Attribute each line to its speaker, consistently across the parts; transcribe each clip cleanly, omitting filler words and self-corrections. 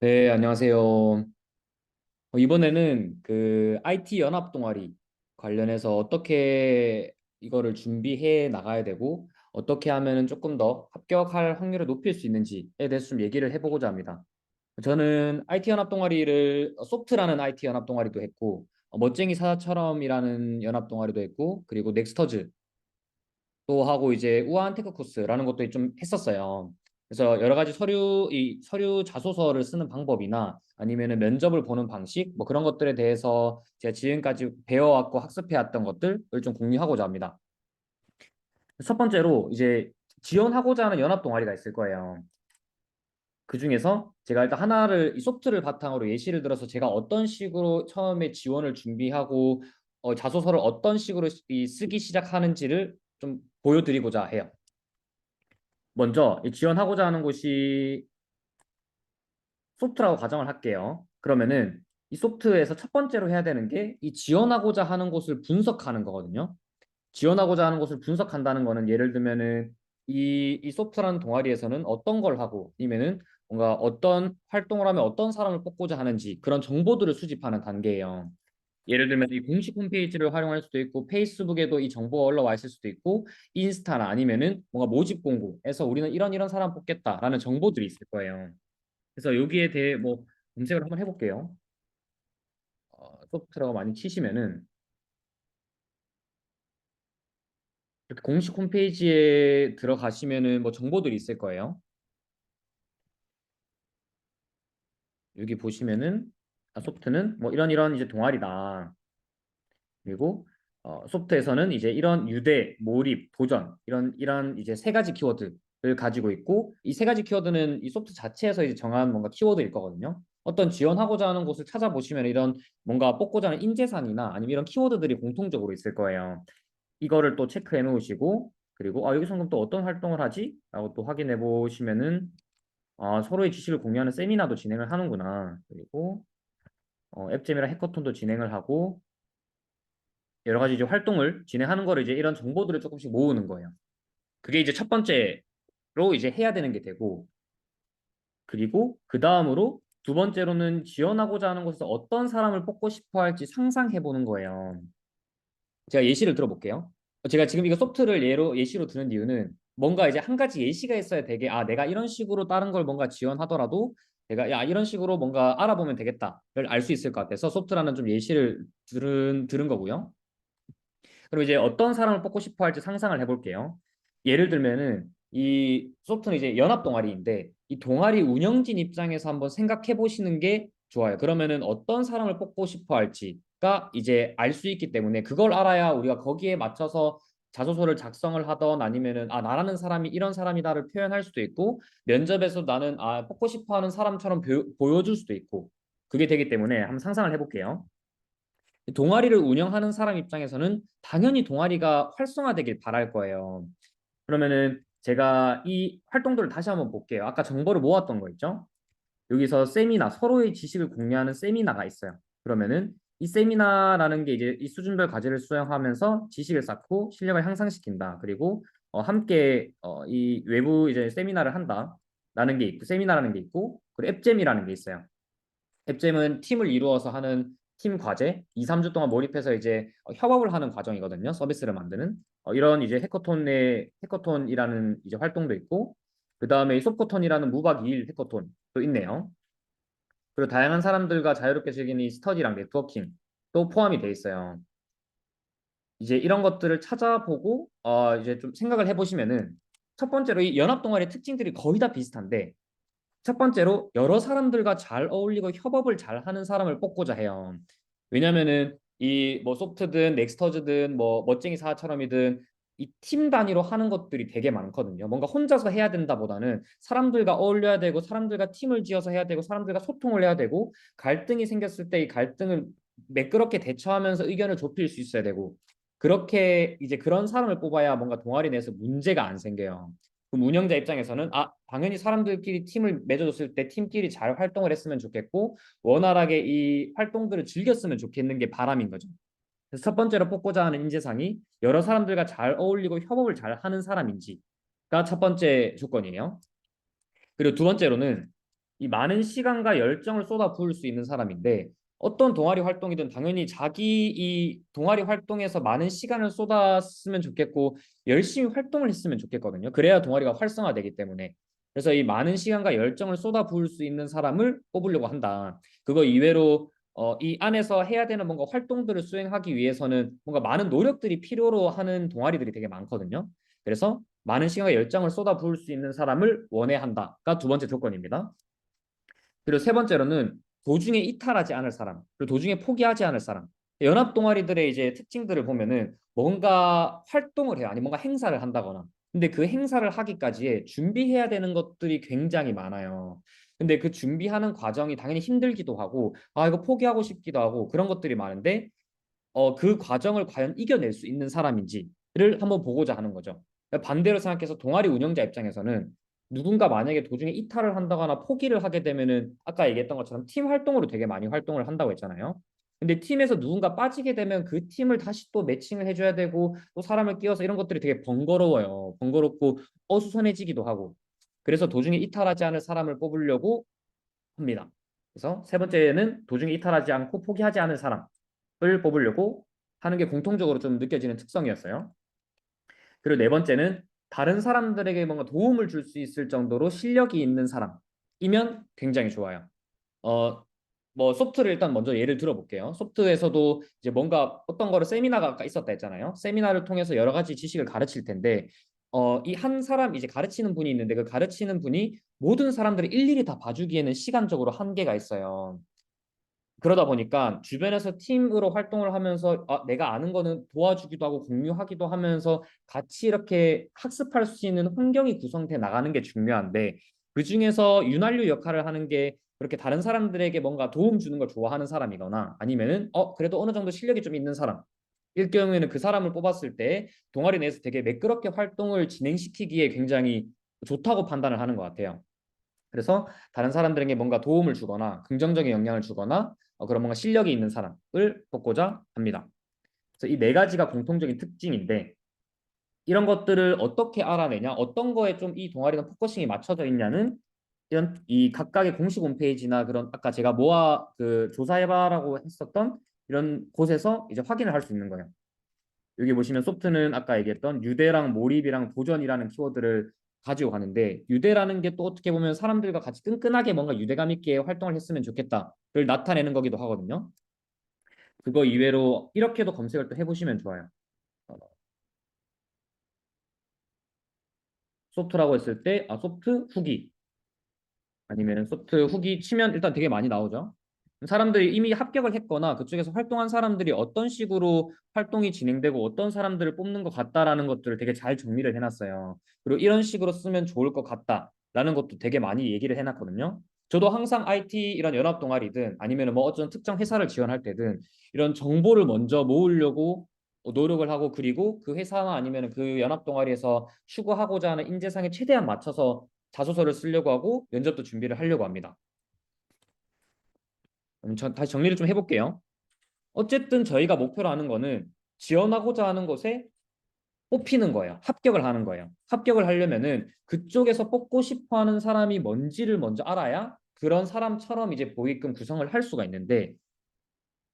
Speaker 1: 네, 안녕하세요. 이번에는 그 IT 연합 동아리 관련해서 어떻게 이거를 준비해 나가야 되고 어떻게 하면은 조금 더 합격할 확률을 높일 수 있는지에 대해서 좀 얘기를 해보고자 합니다. 저는 IT 연합 동아리를 소프트라는 IT 연합 동아리도 했고 멋쟁이 사자처럼이라는 연합 동아리도 했고 그리고 넥스터즈 또 하고 이제 우아한 테크 코스라는 것도 좀 했었어요. 그래서 여러 가지 서류 자소서를 쓰는 방법이나 아니면은 면접을 보는 방식 뭐 그런 것들에 대해서 제가 지금까지 배워왔고 학습해왔던 것들을 좀 공유하고자 합니다. 첫 번째로 이제 지원하고자 하는 연합 동아리가 있을 거예요. 그 중에서 제가 일단 하나를 이 소프트를 바탕으로 예시를 들어서 제가 어떤 식으로 처음에 지원을 준비하고 자소서를 어떤 식으로 쓰기 시작하는지를 좀 보여드리고자 해요. 먼저 이 지원하고자 하는 곳이 소프트라고 가정을 할게요. 그러면은 이 소프트에서 첫 번째로 해야 되는 게 이 지원하고자 하는 곳을 분석하는 거거든요. 지원하고자 하는 곳을 분석한다는 거는 예를 들면은 이 소프트라는 동아리에서는 어떤 걸 하고 아니면은 뭔가 어떤 활동을 하면 어떤 사람을 뽑고자 하는지 그런 정보들을 수집하는 단계예요. 예를 들면 이 공식 홈페이지를 활용할 수도 있고 페이스북에도 이 정보가 올라와 있을 수도 있고 인스타나 아니면은 뭔가 모집 공고에서 우리는 이런 사람 뽑겠다라는 정보들이 있을 거예요. 그래서 여기에 대해 뭐 검색을 한번 해볼게요. 소프트라고 많이 치시면은 이렇게 공식 홈페이지에 들어가시면은 뭐 정보들이 있을 거예요. 여기 보시면은 소프트는 뭐 이런 이제 동아리다. 그리고 소프트에서는 이제 이런 유대, 몰입, 도전 이런 이제 세 가지 키워드를 가지고 있고 이 세 가지 키워드는 이 소프트 자체에서 이제 정한 뭔가 키워드일 거거든요. 어떤 지원하고자 하는 곳을 찾아보시면 이런 뭔가 뽑고자 하는 인재상이나 아니면 이런 키워드들이 공통적으로 있을 거예요. 이거를 또 체크해 놓으시고 그리고 여기서 그럼 또 어떤 활동을 하지? 라고 또 확인해 보시면은 서로의 지식을 공유하는 세미나도 진행을 하는구나. 그리고 앱잼이랑 해커톤도 진행을 하고 여러 가지 이제 활동을 진행하는 거를 이제 이런 정보들을 조금씩 모으는 거예요. 그게 이제 첫 번째로 이제 해야 되는 게 되고, 그리고 그 다음으로 두 번째로는 지원하고자 하는 곳에서 어떤 사람을 뽑고 싶어 할지 상상해 보는 거예요. 제가 예시를 들어볼게요. 제가 지금 이거 소프트를 예시로 드는 이유는 뭔가 이제 한 가지 예시가 있어야 되게, 내가 이런 식으로 다른 걸 뭔가 지원하더라도 내가, 이런 식으로 뭔가 알아보면 되겠다를 알 수 있을 것 같아서 소프트라는 좀 예시를 들은 거고요. 그럼 이제 어떤 사람을 뽑고 싶어 할지 상상을 해볼게요. 예를 들면은 이 소프트는 이제 연합 동아리인데 이 동아리 운영진 입장에서 한번 생각해 보시는 게 좋아요. 그러면은 어떤 사람을 뽑고 싶어 할지가 이제 알 수 있기 때문에 그걸 알아야 우리가 거기에 맞춰서 자소서를 작성을 하던 아니면은 나라는 사람이 이런 사람이다를 표현할 수도 있고 면접에서 나는 뽑고 싶어 하는 사람처럼 보여줄 수도 있고 그게 되기 때문에 한번 상상을 해볼게요. 동아리를 운영하는 사람 입장에서는 당연히 동아리가 활성화되길 바랄 거예요. 그러면은 제가 이 활동들을 다시 한번 볼게요. 아까 정보를 모았던 거 있죠? 여기서 세미나, 서로의 지식을 공유하는 세미나가 있어요. 그러면은 이 세미나라는 게 이제 이 수준별 과제를 수행하면서 지식을 쌓고 실력을 향상시킨다. 그리고 함께 이 외부 이제 세미나를 한다라는 게 있고, 세미나라는 게 있고, 그리고 앱잼이라는 게 있어요. 앱잼은 팀을 이루어서 하는 팀 과제, 2, 3주 동안 몰입해서 이제 협업을 하는 과정이거든요. 서비스를 만드는. 이런 이제 해커톤이라는 이제 활동도 있고, 그 다음에 소프톤이라는 무박 2일 해커톤도 있네요. 그리고 다양한 사람들과 자유롭게 즐기는 이 스터디랑 네트워킹도 포함이 돼 있어요. 이제 이런 것들을 찾아보고, 이제 좀 생각을 해보시면은, 첫 번째로 이 연합 동아리의 특징들이 거의 다 비슷한데, 첫 번째로 여러 사람들과 잘 어울리고 협업을 잘 하는 사람을 뽑고자 해요. 왜냐면은 이 뭐 소프트든 넥스터즈든 뭐 멋쟁이 사처럼이든 이 팀 단위로 하는 것들이 되게 많거든요. 뭔가 혼자서 해야 된다보다는 사람들과 어울려야 되고 사람들과 팀을 지어서 해야 되고 사람들과 소통을 해야 되고 갈등이 생겼을 때 이 갈등을 매끄럽게 대처하면서 의견을 좁힐 수 있어야 되고 그렇게 이제 그런 사람을 뽑아야 뭔가 동아리 내에서 문제가 안 생겨요. 그럼 운영자 입장에서는 당연히 사람들끼리 팀을 맺어줬을 때 팀끼리 잘 활동을 했으면 좋겠고 원활하게 이 활동들을 즐겼으면 좋겠는 게 바람인 거죠. 그래서 첫 번째로 뽑고자 하는 인재상이 여러 사람들과 잘 어울리고 협업을 잘 하는 사람인지가 첫 번째 조건이에요. 그리고 두 번째로는 이 많은 시간과 열정을 쏟아 부을 수 있는 사람인데 어떤 동아리 활동이든 당연히 자기 이 동아리 활동에서 많은 시간을 쏟았으면 좋겠고 열심히 활동을 했으면 좋겠거든요. 그래야 동아리가 활성화되기 때문에. 그래서 이 많은 시간과 열정을 쏟아 부을 수 있는 사람을 뽑으려고 한다. 그거 이외로 이 안에서 해야 되는 뭔가 활동들을 수행하기 위해서는 뭔가 많은 노력들이 필요로 하는 동아리들이 되게 많거든요. 그래서 많은 시간과 열정을 쏟아 부을 수 있는 사람을 원해한다가 두 번째 조건입니다. 그리고 세 번째로는 도중에 이탈하지 않을 사람, 그리고 도중에 포기하지 않을 사람. 연합 동아리들의 이제 특징들을 보면은 뭔가 활동을 해요. 아니 뭔가 행사를 한다거나. 근데 그 행사를 하기까지에 준비해야 되는 것들이 굉장히 많아요. 근데 그 준비하는 과정이 당연히 힘들기도 하고, 아, 이거 포기하고 싶기도 하고 그런 것들이 많은데 그 과정을 과연 이겨낼 수 있는 사람인지를 한번 보고자 하는 거죠. 반대로 생각해서 동아리 운영자 입장에서는 누군가 만약에 도중에 이탈을 한다거나 포기를 하게 되면은 아까 얘기했던 것처럼 팀 활동으로 되게 많이 활동을 한다고 했잖아요. 근데 팀에서 누군가 빠지게 되면 그 팀을 다시 또 매칭을 해줘야 되고 또 사람을 끼워서 이런 것들이 되게 번거로워요. 번거롭고 어수선해지기도 하고. 그래서 도중에 이탈하지 않을 사람을 뽑으려고 합니다. 그래서 세 번째는 도중에 이탈하지 않고 포기하지 않을 사람을 뽑으려고 하는 게 공통적으로 좀 느껴지는 특성이었어요. 그리고 네 번째는 다른 사람들에게 뭔가 도움을 줄 수 있을 정도로 실력이 있는 사람이면 굉장히 좋아요. 어, 뭐 소프트를 일단 먼저 예를 들어볼게요. 소프트에서도 이제 뭔가 어떤 거를 세미나가 아까 있었다 했잖아요. 세미나를 통해서 여러 가지 지식을 가르칠 텐데 이 한 사람 이제 가르치는 분이 있는데 그 가르치는 분이 모든 사람들을 일일이 다 봐주기에는 시간적으로 한계가 있어요. 그러다 보니까 주변에서 팀으로 활동을 하면서 내가 아는 거는 도와주기도 하고 공유하기도 하면서 같이 이렇게 학습할 수 있는 환경이 구성돼 나가는 게 중요한데 그중에서 윤활유 역할을 하는 게 그렇게 다른 사람들에게 뭔가 도움 주는 걸 좋아하는 사람이거나 아니면은 그래도 어느 정도 실력이 좀 있는 사람 일 경우에는 그 사람을 뽑았을 때 동아리 내에서 되게 매끄럽게 활동을 진행시키기에 굉장히 좋다고 판단을 하는 것 같아요. 그래서 다른 사람들에게 뭔가 도움을 주거나 긍정적인 영향을 주거나 그런 뭔가 실력이 있는 사람을 뽑고자 합니다. 그래서 이 네 가지가 공통적인 특징인데 이런 것들을 어떻게 알아내냐, 어떤 거에 좀 이 동아리는 포커싱이 맞춰져 있냐는 이런 이 각각의 공식 홈페이지나 그런 아까 제가 모아 그 조사해봐라고 했었던 이런 곳에서 이제 확인을 할 수 있는 거예요. 여기 보시면 소프트는 아까 얘기했던 유대랑 몰입이랑 도전이라는 키워드를 가지고 가는데 유대라는 게 또 어떻게 보면 사람들과 같이 끈끈하게 뭔가 유대감 있게 활동을 했으면 좋겠다를 나타내는 거기도 하거든요. 그거 이외로 이렇게도 검색을 또 해보시면 좋아요. 어, 소프트라고 했을 때 소프트 후기 아니면 소프트 후기 치면 일단 되게 많이 나오죠. 사람들이 이미 합격을 했거나 그쪽에서 활동한 사람들이 어떤 식으로 활동이 진행되고 어떤 사람들을 뽑는 것 같다라는 것들을 되게 잘 정리를 해놨어요. 그리고 이런 식으로 쓰면 좋을 것 같다라는 것도 되게 많이 얘기를 해놨거든요. 저도 항상 IT 이런 연합 동아리든 아니면 뭐 어떤 특정 회사를 지원할 때든 이런 정보를 먼저 모으려고 노력을 하고 그리고 그 회사나 아니면 그 연합 동아리에서 추구하고자 하는 인재상에 최대한 맞춰서 자소서를 쓰려고 하고 면접도 준비를 하려고 합니다. 다시 정리를 좀 해볼게요. 어쨌든 저희가 목표로 하는 거는 지원하고자 하는 곳에 뽑히는 거예요. 합격을 하는 거예요. 합격을 하려면은 그쪽에서 뽑고 싶어 하는 사람이 뭔지를 먼저 알아야 그런 사람처럼 이제 보이금 구성을 할 수가 있는데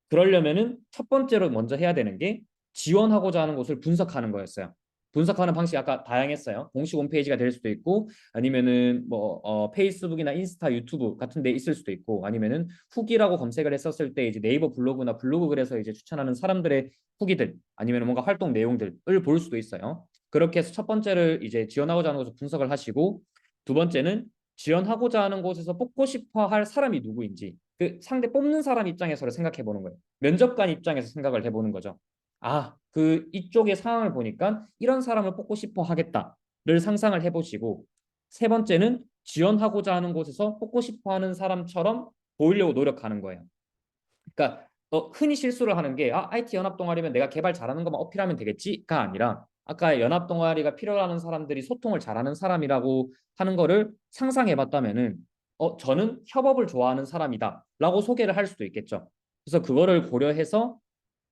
Speaker 1: 그러려면은 첫 번째로 먼저 해야 되는 게 지원하고자 하는 곳을 분석하는 거였어요. 분석하는 방식이 아까 다양했어요. 공식 홈페이지가 될 수도 있고 아니면은 뭐 페이스북이나 인스타, 유튜브 같은 데 있을 수도 있고 아니면은 후기라고 검색을 했었을 때 이제 네이버 블로그나 블로그 글에서 이제 추천하는 사람들의 후기들 아니면 뭔가 활동 내용들을 볼 수도 있어요. 그렇게 해서 첫 번째를 이제 지원하고자 하는 곳을 분석을 하시고 두 번째는 지원하고자 하는 곳에서 뽑고 싶어 할 사람이 누구인지 그 상대 뽑는 사람 입장에서를 생각해 보는 거예요. 면접관 입장에서 생각을 해보는 거죠. 그 이쪽의 상황을 보니까 이런 사람을 뽑고 싶어 하겠다를 상상을 해보시고 세 번째는 지원하고자 하는 곳에서 뽑고 싶어 하는 사람처럼 보이려고 노력하는 거예요. 그러니까 흔히 실수를 하는 게 IT 연합 동아리면 내가 개발 잘하는 것만 어필하면 되겠지가 아니라 아까 연합 동아리가 필요로 하는 사람들이 소통을 잘하는 사람이라고 하는 거를 상상해 봤다면은 저는 협업을 좋아하는 사람이다라고 소개를 할 수도 있겠죠. 그래서 그거를 고려해서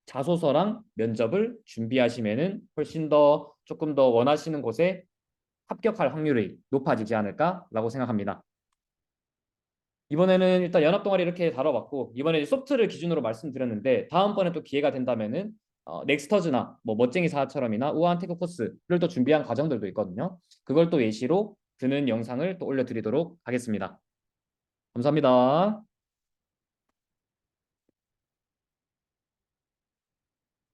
Speaker 1: 자소서랑 면접을 준비하시면은 훨씬 더 조금 더 원하시는 곳에 합격할 확률이 높아지지 않을까라고 생각합니다. 이번에는 일단 연합 동아리 이렇게 다뤄봤고 이번에 소프트를 기준으로 말씀드렸는데 다음번에 또 기회가 된다면은 넥스터즈나 뭐 멋쟁이 사처럼이나 우아한 태그 코스를 또 준비한 과정들도 있거든요. 그걸 또 예시로 드는 영상을 또 올려드리도록 하겠습니다. 감사합니다.